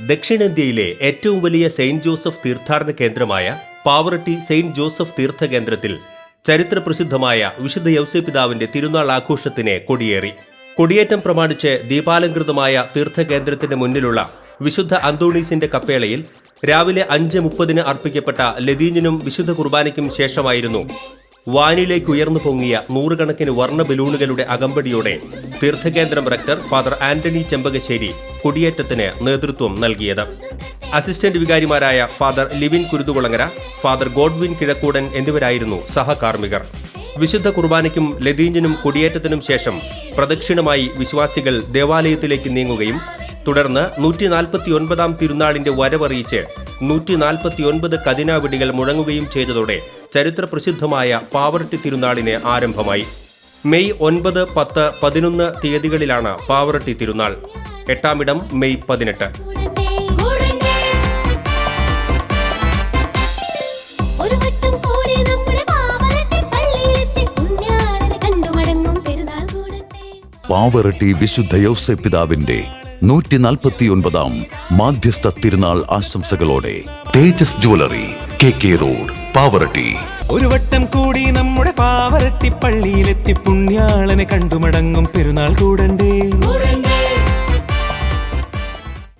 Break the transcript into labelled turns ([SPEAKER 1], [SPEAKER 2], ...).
[SPEAKER 1] ദക്ഷിണേന്ത്യയിലെ ഏറ്റവും വലിയ സെയിന്റ് ജോസഫ് തീർത്ഥാടന കേന്ദ്രമായ പാവറട്ടി സെയിന്റ് ജോസഫ് തീർത്ഥകേന്ദ്രത്തിൽ ചരിത്രപ്രസിദ്ധമായ വിശുദ്ധ യൗസേപ്പിതാവിന്റെ തിരുനാൾ ആഘോഷത്തിന് കൊടിയേറി. കൊടിയേറ്റം പ്രമാണിച്ച് ദീപാലങ്കൃതമായ തീർത്ഥകേന്ദ്രത്തിന് മുന്നിലുള്ള വിശുദ്ധ അന്തോണീസിന്റെ കപ്പേളയിൽ രാവിലെ 5:30 അർപ്പിക്കപ്പെട്ട ലതീഞ്ഞിനും വിശുദ്ധ കുർബാനയ്ക്കും ശേഷമായിരുന്നു വാനിലേക്ക് ഉയർന്നു പൊങ്ങിയ നൂറുകണക്കിന് വർണ്ണ ബലൂണുകളുടെ അകമ്പടിയോടെ തീർത്ഥകേന്ദ്രം റക്ടർ ഫാദർ ആന്റണി ചെമ്പകശ്ശേരി കൊടിയേറ്റത്തിന് നേതൃത്വം നൽകിയത്. അസിസ്റ്റന്റ് വികാരിമാരായ father Livin Kuruthukulangara, father Godwin Kizhakkoodan എന്നിവരായിരുന്നു സഹകാർമ്മികർ. വിശുദ്ധ കുർബാനയ്ക്കും ലതീഞ്ഞിനും കൊടിയേറ്റത്തിനും ശേഷം പ്രദക്ഷിണമായി വിശ്വാസികൾ ദേവാലയത്തിലേക്ക് നീങ്ങുകയും തുടർന്ന് 149 തിരുനാളിന്റെ വരവറിയിച്ച് 149 കതിനാവിടികൾ മുഴങ്ങുകയും ചെയ്തതോടെ ചരിത്രപ്രസിദ്ധമായ പാവറട്ടി തിരുനാളിന് ആരംഭമായി. മെയ് 9, 10, 11 തീയതികളിലാണ് പാവറട്ടി തിരുനാൾ. 8-ാമിടം മെയ് 18.
[SPEAKER 2] പാവറട്ടി വിശുദ്ധ യൗസേപ്പിതാവിന്റെ 149 മാധ്യസ്ഥ തിരുനാൾ ആശംസകളോടെ തേജസ് ജ്വല്ലറി, KK റോഡ്, പാവറട്ടി.
[SPEAKER 3] ഒരു വട്ടം കൂടി നമ്മുടെ പാവറട്ടി പള്ളിയിലെത്തി പുണ്യാളനെ കണ്ടുമടങ്ങും പെരുന്നാൾ കൂടണ്ടേ.